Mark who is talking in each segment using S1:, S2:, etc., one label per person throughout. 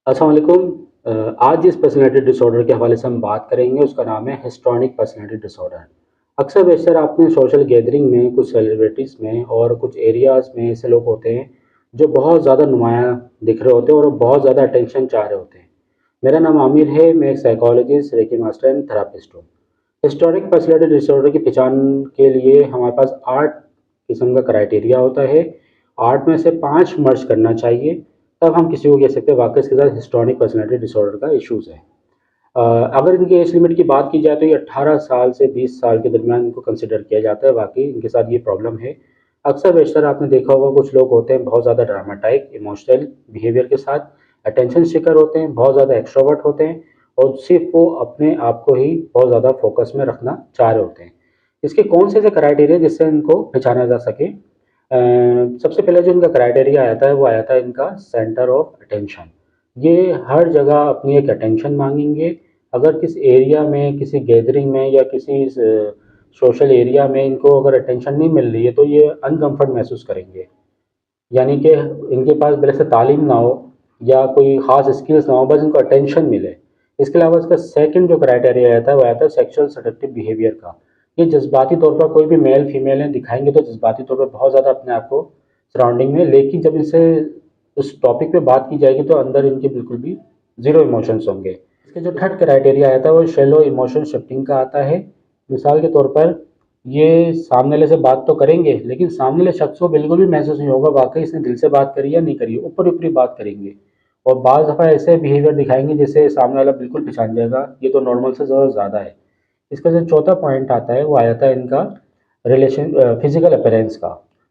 S1: अस्सलाम वालेकुम। आज जिस पर्सनैलिटी डिसऑर्डर के हवाले से हम बात करेंगे उसका नाम है हिस्ट्रॉनिक पर्सनैलिटी डिसऑर्डर। अक्सर बेशतर आपने सोशल गैदरिंग में, कुछ सेलिब्रिटीज़ में और कुछ एरियाज़ में ऐसे लोग होते हैं जो बहुत ज़्यादा नुमायाँ दिख रहे होते हैं और बहुत ज़्यादा अटेंशन चाह रहे होते हैं। मेरा नाम आमिर है, मैं एक psychologist, reiki master and therapist हूँ। हिस्टोरिक पर्सनैलिटी डिसऑर्डर की पहचान के लिए हमारे पास 8 किस्म का क्राइटेरिया होता है। 8 में से 5 मर्ज करना चाहिए, तब हम किसी को कह सकते हैं वाक़ई इसके साथ हिस्टोरिक पर्सनैलिटी डिसऑर्डर का इश्यूज़ है। अगर इनकी एज लिमिट की बात की जाए तो ये 18 साल से 20 साल के दरमियान इनको कंसिडर किया जाता है, वाक़ई इनके साथ ये प्रॉब्लम है। अक्सर बेशतर आपने देखा होगा कुछ लोग होते हैं बहुत ज़्यादा ड्रामेटाइक, इमोशनल बिहेवियर के साथ, अटेंशन सीकर होते हैं, बहुत ज़्यादा एक्सट्रोवर्ट होते हैं और सिर्फ़ वो अपने आप को ही बहुत ज़्यादा फ़ोकस में रखना चाह रहे होते हैं। इसके कौन से ऐसे क्राइटेरिया जिससे इनको पहचाना जा सके? सबसे पहले जो इनका क्राइटेरिया आता है वो आता है इनका सेंटर ऑफ अटेंशन। ये हर जगह अपनी एक अटेंशन माँगेंगे। अगर किस एरिया में, किसी गैदरिंग में या किसी सोशल एरिया में इनको अगर अटेंशन नहीं मिल रही है तो ये अनकम्फर्ट महसूस करेंगे। यानी कि इनके पास भले से तालीम ना हो या कोई ख़ास स्किल्स ना हो, बस इनको अटेंशन मिले। इसके अलावा इसका सेकंड जो क्राइटेरिया आता है वो आता है सेक्सुअल सेडक्टिव बिहेवियर का। ये जज़्बाती तौर पर कोई भी मेल फीमेल दिखाएँगे तो जज़्बाती तौर पर बहुत ज़्यादा अपने आप को सराउंडिंग में, लेकिन जब इनसे उस टॉपिक पे बात की जाएगी तो अंदर इनके बिल्कुल भी ज़ीरो इमोशंस होंगे। इसके जो थर्ड क्राइटेरिया आता है वो शैलो इमोशन शिफ्टिंग का आता है। मिसाल के तौर पर ये सामने वाले से बात तो करेंगे, लेकिन सामने वाले शख्स को बिल्कुल भी महसूस नहीं होगा वाक़ई इसने दिल से बात करी या नहीं करी, ऊपरी-ऊपरी बात करेंगे। और बाज़ दफ़ा ऐसे बिहेवियर दिखाएँगे जिससे सामने वाला बिल्कुल पहचान जाएगा, ये तो नॉर्मल से ज़रा ज़्यादा है। इसका जो चौथा पॉइंट आता है वो आ जाता है इनका फिज़िकल अपीयरेंस का।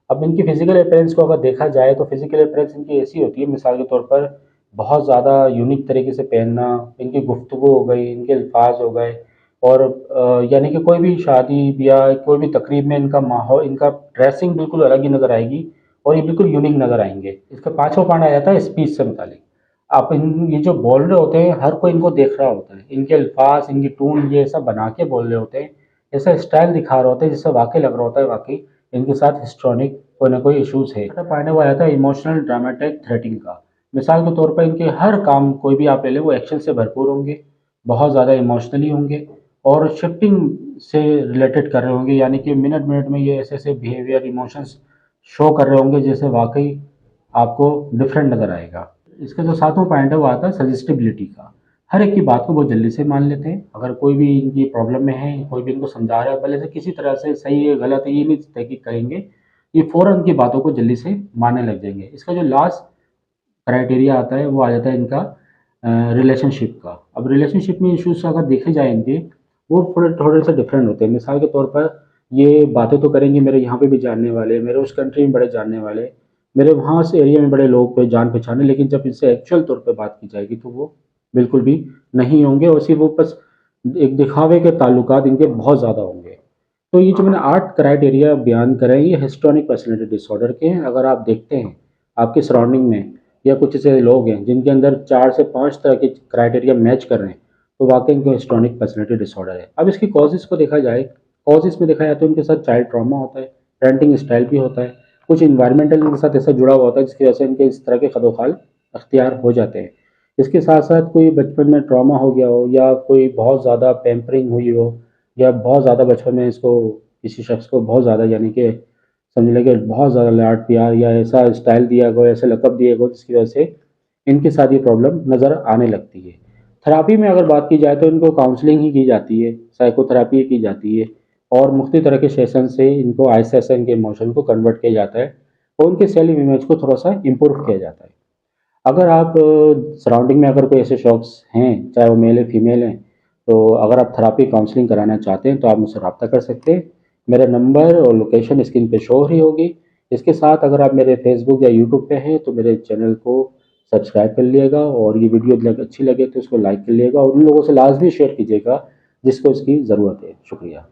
S1: अब इनकी फिज़िकल अपीयरेंस को अगर देखा जाए तो फिज़िकल अपीयरेंस इनकी ऐसी होती है, मिसाल के तौर पर बहुत ज़्यादा यूनिक तरीके से पहनना, इनकी गुफ्तगू हो गई, इनके अल्फाज हो गए और यानी कि कोई भी शादी या कोई भी तकरीब में इनका माहौल, इनका ड्रेसिंग बिल्कुल अलग ही नज़र आएगी और ये बिल्कुल यूनिक नज़र आएँगे। इसका पाँचवाँ पॉइंट आ जाता है स्पीच से मुतालिक। आप ये जो बोल रहे होते हैं हर कोई इनको देख रहा होता है, इनके अल्फाज, इनकी टून ये सब बना के बोल रहे होते हैं, ऐसा स्टाइल दिखा रहे होते हैं जिससे वाक़ई लग रहा होता है वाक़ई इनके साथ हिस्ट्रॉनिक कोई ना कोई इश्यूज़ है। छठा पॉइंट वो आता है इमोशनल ड्रामेटिक थ्रेटिंग का। मिसाल के तौर पर इनके हर काम कोई भी आप ले लें वो एक्शन से भरपूर होंगे, बहुत ज़्यादा इमोशनली होंगे और शिफ्टिंग से रिलेटेड कर रहे होंगे, यानी कि मिनट-मिनट में ये ऐसे-ऐसे बिहेवियर, इमोशंस शो कर रहे होंगे जैसे वाक़ई आपको डिफरेंट नज़र आएगा। इसका जो सातवां पॉइंट है वो आता है सजेस्टिबिलिटी का। हर एक की बात को बहुत जल्दी से मान लेते हैं। अगर कोई भी इनकी प्रॉब्लम में है, कोई भी इनको समझा रहा है, भले से किसी तरह से सही है, गलत है, ये नहीं तहकीक करेंगे। ये फ़ौरन उनकी बातों को जल्दी से मानने लग जाएँगे। इसका जो लास्ट क्राइटेरिया आता है वो आ जाता है इनका रिलेशनशिप का। अब रिलेशनशिप में इश्यूज़ अगर देखे जाएँ इनके, वो थोड़े थोड़े से डिफरेंट होते हैं। मिसाल के तौर पर ये बातें तो करेंगे, मेरे यहाँ पे भी जानने वाले, मेरे उस कंट्री में बड़े जानने वाले, मेरे वहाँ से एरिया में बड़े लोग पे जान पहचान है, लेकिन जब इनसे एक्चुअल तौर पे बात की जाएगी तो वो बिल्कुल भी नहीं होंगे और सिर्फ़ वो बस एक दिखावे के ताल्लुकात इनके बहुत ज़्यादा होंगे। तो ये जो मैंने 8 क्राइटेरिया बयान करे हैं, ये हिस्ट्रॉनिक पर्सनैलिटी डिसऑर्डर के हैं। अगर आप देखते हैं आपकी सराउंडिंग में या कुछ ऐसे लोग हैं जिनके अंदर 4 से 5 तरह के क्राइटेरिया मैच कर रहे हैं, तो वाक़ई इनको हिस्ट्रॉनिक पर्सनैलिटी डिसऑर्डर है। अब इसकी कॉज़ेज़ को देखा जाए, कॉज़ेज़ में देखा जाए तो इनके साथ चाइल्ड ट्रॉमा होता है, पेरेंटिंग स्टाइल भी होता है, कुछ एनवायरमेंटल इनके साथ ऐसा जुड़ा हुआ होता है जिसकी वजह से इनके इस तरह के खदोखाल अख्तियार हो जाते हैं। इसके साथ-साथ कोई बचपन में ट्रॉमा हो गया हो या कोई बहुत ज़्यादा पैम्परिंग हुई हो या बहुत ज़्यादा बचपन में इसको किसी शख्स को बहुत ज़्यादा, यानी कि समझ लें कि बहुत ज़्यादा लाड-प्यार या ऐसा स्टाइल दिया गया हो, ऐसे लक़ब दिए गए हो जिसकी वजह से इनके साथ ये प्रॉब्लम नज़र आने लगती है। थेरेपी में अगर बात की जाए तो इनको काउंसलिंग ही की जाती है, साइकोथेरेपी की जाती है और मुख्तलिफ तरह के सेशन से इनको आहिस्ता-आहिस्ता इनके इमोशन को कन्वर्ट किया जाता है और उनके सेल्फ इमेज को थोड़ा-सा इम्प्रूव किया जाता है। अगर आप सराउंडिंग में अगर कोई ऐसे शख्स हैं, चाहे वो मेल है, फीमेल हैं, तो अगर आप थेरेपी काउंसलिंग कराना चाहते हैं तो आप मुझसे राब्ता कर सकते हैं। मेरा नंबर और लोकेशन स्क्रीन पे शो हो रही होगी। इसके साथ अगर आप मेरे फेसबुक या यूट्यूब पे हैं तो मेरे चैनल को सब्सक्राइब कर लिएगा और ये वीडियो अच्छी लगे तो इसको लाइक कर लिएगा और उन लोगों से लाज़मी शेयर कीजिएगा जिसको इसकी ज़रूरत है। शुक्रिया।